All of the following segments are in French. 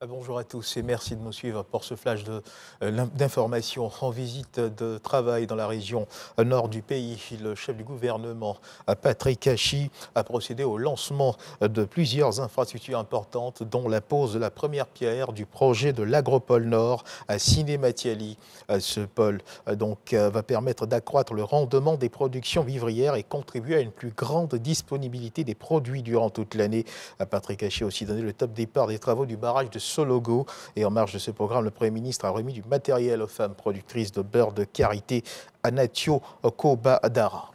Bonjour à tous et merci de nous suivre pour ce flash d'information en visite de travail dans la région nord du pays. Le chef du gouvernement, Patrick Hachi, a procédé au lancement de plusieurs infrastructures importantes, dont la pose de la première pierre du projet de l'Agropole Nord à Siné-Matiali. Ce pôle va permettre d'accroître le rendement des productions vivrières et contribuer à une plus grande disponibilité des produits durant toute l'année. Patrick Hachi a aussi donné le top départ des travaux du barrage de Sologo. Et en marge de ce programme, le Premier ministre a remis du matériel aux femmes productrices de beurre de karité à Natio Kobadara.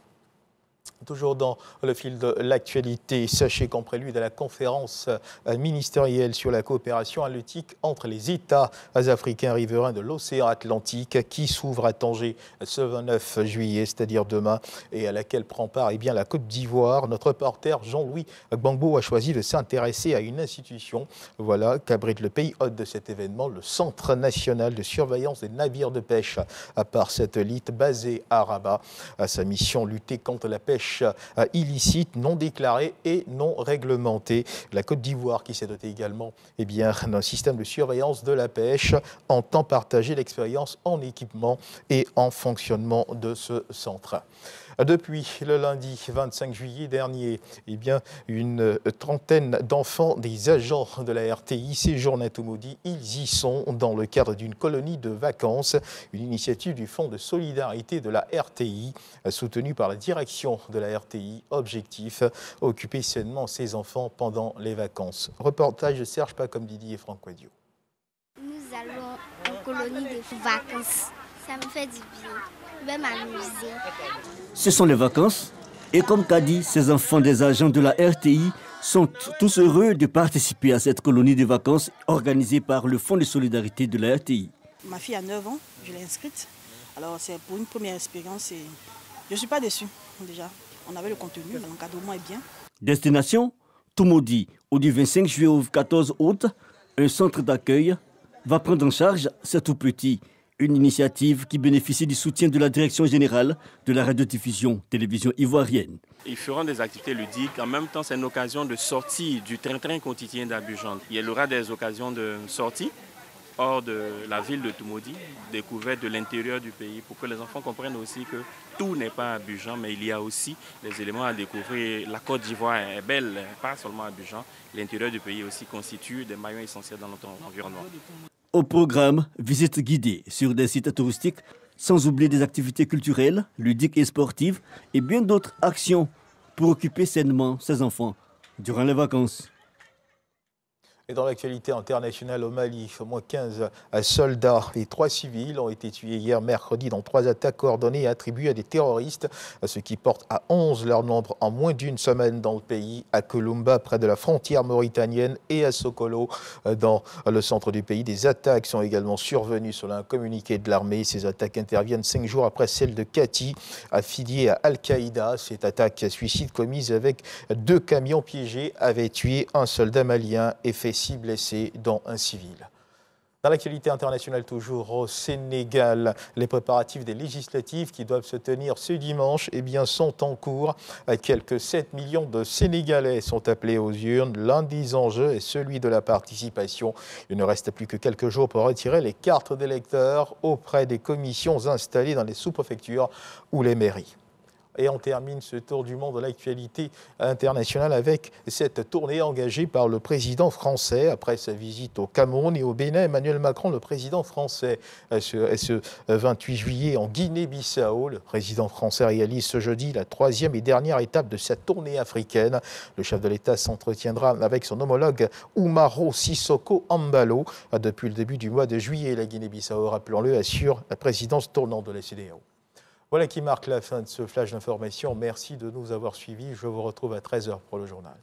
Toujours dans le fil de l'actualité, sachez qu'en prélude à la conférence ministérielle sur la coopération halieutique entre les États africains riverains de l'océan Atlantique qui s'ouvre à Tanger ce 29 juillet, c'est-à-dire demain, et à laquelle prend part la Côte d'Ivoire, notre reporter Jean-Louis Gbangbo a choisi de s'intéresser à une institution qu'abrite le pays hôte de cet événement, le Centre national de surveillance des navires de pêche par satellite basé à Rabat. À sa mission, lutter contre la pêche illicite, non déclarée et non réglementée. La Côte d'Ivoire, qui s'est dotée également d'un système de surveillance de la pêche, entend partager l'expérience en équipement et en fonctionnement de ce centre. Depuis le lundi 25 juillet dernier, une trentaine d'enfants des agents de la RTI séjournent à Toumoudi. Ils y sont dans le cadre d'une colonie de vacances, une initiative du Fonds de solidarité de la RTI, soutenue par la direction de la RTI. Objectif, occuper sainement ces enfants pendant les vacances. Reportage de Serge Pacomdidi et Franck Quadio. Nous allons en colonie de vacances. Ça me fait du bien. Je vais m'amuser. Ce sont les vacances et comme qu'a dit, ces enfants des agents de la RTI sont tous heureux de participer à cette colonie de vacances organisée par le Fonds de solidarité de la RTI. Ma fille a 9 ans, je l'ai inscrite. Alors c'est pour une première expérience et je ne suis pas déçue déjà. On avait le contenu, l'encadrement est bien. Destination Toumoudi, du 25 juillet au 14 août, un centre d'accueil va prendre en charge ces tout-petits. Une initiative qui bénéficie du soutien de la Direction générale de la radiodiffusion télévision ivoirienne. Ils feront des activités ludiques. En même temps, c'est une occasion de sortie du train-train quotidien d'Abidjan. Il y aura des occasions de sortie hors de la ville de Toumoudi, découverte de l'intérieur du pays, pour que les enfants comprennent aussi que tout n'est pas Abidjan, mais il y a aussi des éléments à découvrir. La Côte d'Ivoire est belle, pas seulement Abidjan. L'intérieur du pays aussi constitue des maillons essentiels dans notre environnement. Au programme, visite guidée sur des sites touristiques, sans oublier des activités culturelles, ludiques et sportives, et bien d'autres actions pour occuper sainement ses enfants durant les vacances. Et dans l'actualité internationale au Mali, au moins 15 soldats et 3 civils ont été tués hier mercredi dans 3 attaques coordonnées et attribuées à des terroristes, ce qui porte à 11 leur nombre en moins d'une semaine dans le pays, à Kolumba, près de la frontière mauritanienne, et à Sokolo, dans le centre du pays. Des attaques sont également survenues selon un communiqué de l'armée. Ces attaques interviennent 5 jours après celle de Kati, affiliée à Al-Qaïda. Cette attaque suicide commise avec 2 camions piégés avait tué un soldat malien et fait 6 blessés, dont un civil. Dans l'actualité internationale toujours au Sénégal, les préparatifs des législatives qui doivent se tenir ce dimanche sont en cours. Quelques 7 millions de Sénégalais sont appelés aux urnes. L'un des enjeux est celui de la participation. Il ne reste plus que quelques jours pour retirer les cartes d'électeurs auprès des commissions installées dans les sous-préfectures ou les mairies. Et on termine ce tour du monde de l'actualité internationale avec cette tournée engagée par le président français. Après sa visite au Cameroun et au Bénin, Emmanuel Macron, le président français, ce 28 juillet en Guinée-Bissau. Le président français réalise ce jeudi la 3e et dernière étape de sa tournée africaine. Le chef de l'État s'entretiendra avec son homologue Umaro Sissoko Embalo. Depuis le début du mois de juillet, la Guinée-Bissau, rappelons-le, assure la présidence tournante de la CEDEAO. Voilà qui marque la fin de ce flash d'information. Merci de nous avoir suivis. Je vous retrouve à 13h pour le journal.